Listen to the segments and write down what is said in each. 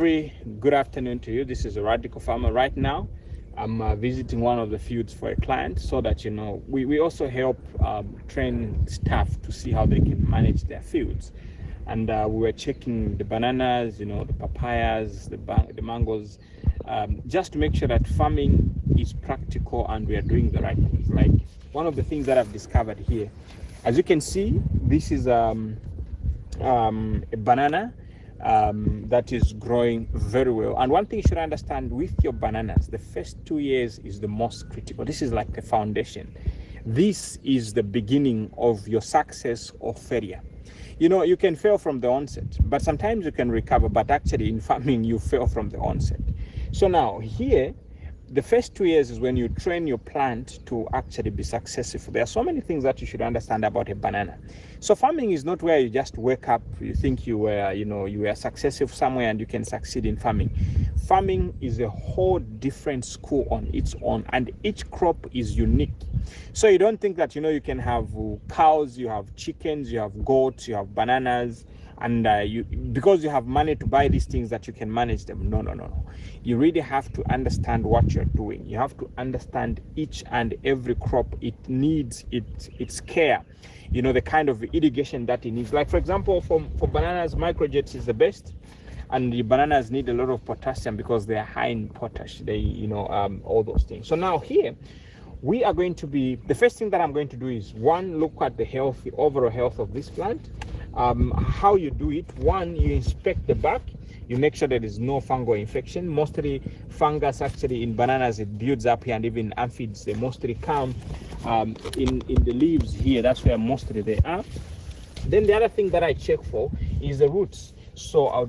Very good afternoon to you. This is a Radical Farmer. Right now, I'm visiting one of the fields for a client so that, we also help train staff to see how they can manage their fields. And we were checking the bananas, the papayas, the mangoes, just to make sure that farming is practical and we are doing the right things. Like one of the things that I've discovered here, as you can see, this is a banana that is growing very well. And one thing you should understand with your bananas, the first 2 years is the most critical. This is like a foundation. This is the beginning of your success or failure. You can fail from the onset, but sometimes you can recover. But actually in farming, you fail from the onset. So now here, the first 2 years is when you train your plant to actually be successful. There are so many things that you should understand about a banana. So farming is not where you just wake up, you think you were successful somewhere and you can succeed in farming. Farming is a whole different school on its own, and each crop is unique. So you don't think that, you can have cows, you have chickens, you have goats, you have bananas, and because you have money to buy these things that you can manage them. No. You really have to understand what you're doing. You have to understand each and every crop. It needs its care, the kind of irrigation that it needs. Like for example, for bananas, microjets is the best. And the bananas need a lot of potassium because they are high in potash. They, all those things. So now here, we are going to the first thing that I'm going to do is look at the overall health of this plant. How you do it, you inspect the back, you make sure there is no fungal infection. Mostly fungus actually in bananas, it builds up here, and even aphids, they mostly come in the leaves here. That's where mostly they are. Then the other thing that I check for is the roots. So I'll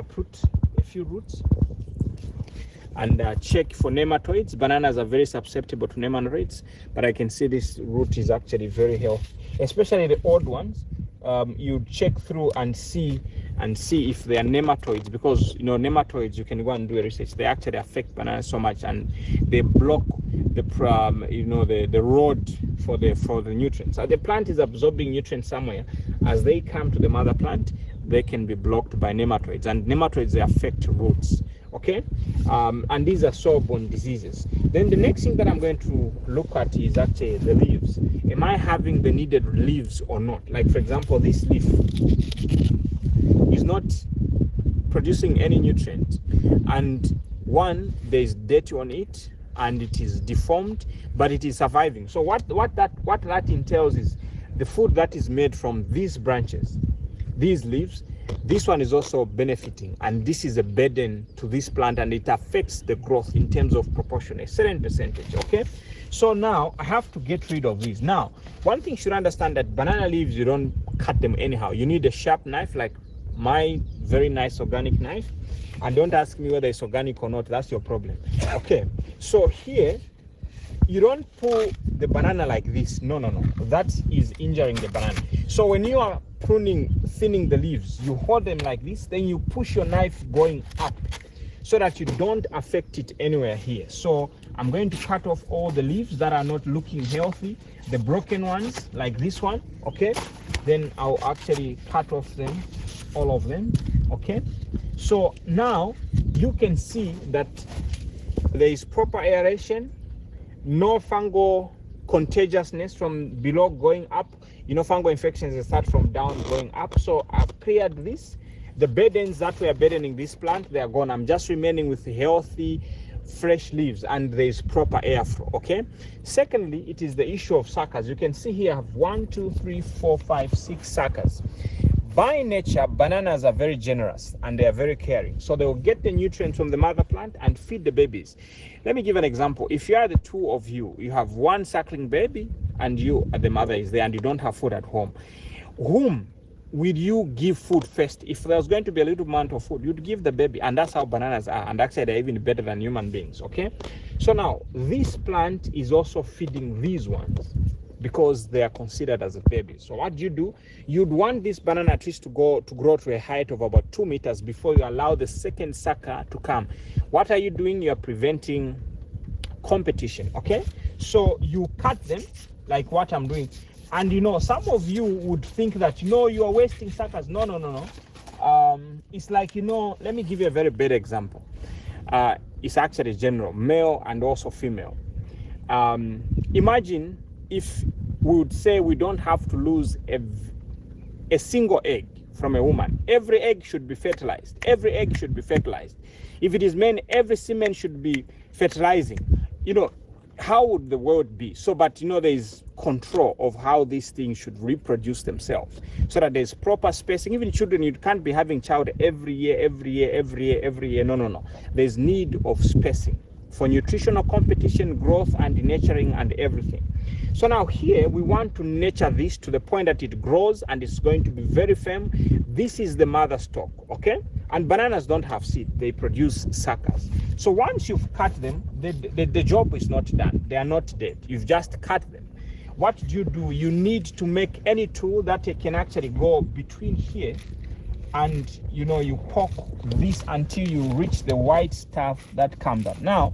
put a few roots and check for nematoids. Bananas are very susceptible to nematoids, but I can see this root is actually very healthy, especially the old ones. You check through and see if they are nematoids, because nematoids, you can go and do a research. They actually affect bananas so much, and they block the road for the nutrients. So the plant is absorbing nutrients somewhere. As they come to the mother plant, they can be blocked by nematoids, and nematoids, they affect roots. Okay, and these are soil-borne diseases. Then the next thing that I'm going to look at is actually the leaves. Am I having the needed leaves or not? Like for example, this leaf is not producing any nutrient, and there's dirt on it, and it is deformed, but it is surviving. So what that entails is the food that is made from these branches, these leaves, this one is also benefiting, and this is a burden to this plant, and it affects the growth in terms of proportion, a certain percentage. Okay, so now I have to get rid of these. Now, one thing you should understand, that banana leaves, you don't cut them anyhow. You need a sharp knife, like my very nice organic knife. And don't ask me whether it's organic or not, that's your problem. Okay, so here, you don't pull the banana like this. No. That is injuring the banana. So when you are pruning, thinning the leaves, you hold them like this, then you push your knife going up so that you don't affect it anywhere here. So I'm going to cut off all the leaves that are not looking healthy, the broken ones like this one. Okay, then I'll actually cut off them, all of them. Okay, so now you can see that there is proper aeration, no fungal contagiousness from below going up. Fungal infections start from down going up. So I've cleared this. The burdens that were burdening this plant, they are gone. I'm just remaining with healthy, fresh leaves, and there is proper airflow. Okay. Secondly, it is the issue of suckers. You can see here I have 1, 2, 3, 4, 5, 6 suckers. By nature, bananas are very generous and they are very caring. So they will get the nutrients from the mother plant and feed the babies. Let me give an example. If you are the two of you have one suckling baby and the mother is there and you don't have food at home, whom will you give food first? If there's going to be a little amount of food, you'd give the baby. And that's how bananas are. And actually, they're even better than human beings. Okay. So now this plant is also feeding these ones, because they are considered as a baby. So what do? You'd want this banana trees to grow to a height of about 2 meters before you allow the second sucker to come. What are you doing? You're preventing competition. Okay, so you cut them like what I'm doing. And some of you would think that you are wasting suckers. No. it's like, you know, let me give you a very bad example. It's actually general, male and also female. Imagine if we would say we don't have to lose a single egg from a woman. Every egg should be fertilized. Every egg should be fertilized. If it is men, every semen should be fertilizing. You know, how would the world be? So, but you know, there is control of how these things should reproduce themselves, so that there's proper spacing. Even children, you can't be having child every year. No. There's need of spacing for nutritional competition, growth, and nurturing, and everything. So now here we want to nurture this to the point that it grows and it's going to be very firm. This is the mother stalk, okay? And bananas don't have seed, they produce suckers. So once you've cut them, the job is not done. They are not dead. You've just cut them. What do? You need to make any tool that can actually go between here, and you know, you poke this until you reach the white stuff that comes up. Now,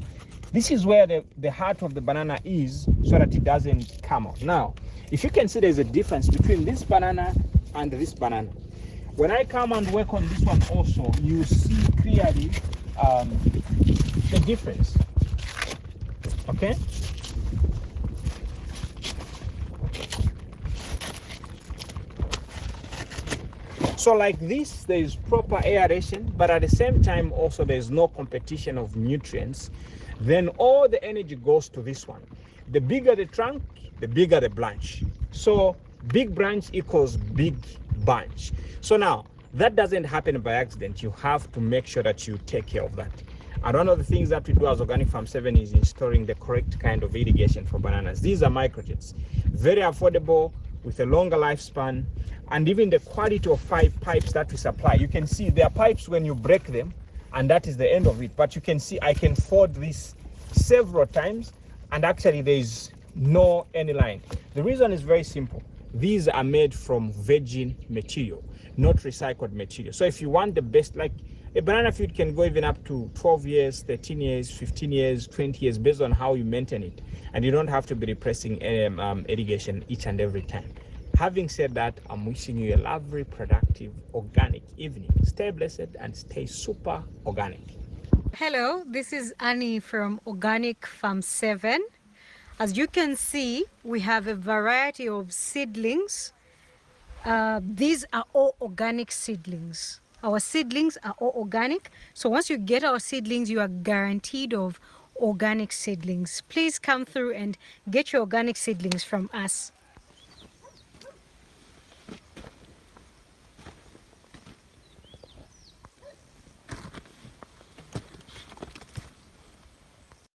this is where the heart of the banana is, so that it doesn't come out. Now, if you can see, there's a difference between this banana and this banana. When I come and work on this one also, you see clearly the difference, okay? So like this, there is proper aeration, but at the same time also there's no competition of nutrients. Then all the energy goes to this one. The bigger the trunk, the bigger the branch. So big branch equals big bunch. So now, that doesn't happen by accident. You have to make sure that you take care of that. And one of the things that we do as Organic Farm 7 is installing the correct kind of irrigation for bananas. These are microjets, very affordable, with a longer lifespan, and even the quality of pipes that we supply. You can see there are pipes when you break them, and that is the end of it. But you can see I can fold this several times, and actually there is no any line. The reason is very simple. These are made from virgin material, not recycled material. So if you want the best, like a banana field can go even up to 12 years, 13 years, 15 years, 20 years, based on how you maintain it. And you don't have to be repressing irrigation each and every time. Having said that, I'm wishing you a lovely, productive, organic evening. Stay blessed and stay super organic. Hello, this is Annie from Organic Farm 7. As you can see, we have a variety of seedlings. These are all organic seedlings. Our seedlings are all organic. So once you get our seedlings, you are guaranteed of organic seedlings. Please come through and get your organic seedlings from us.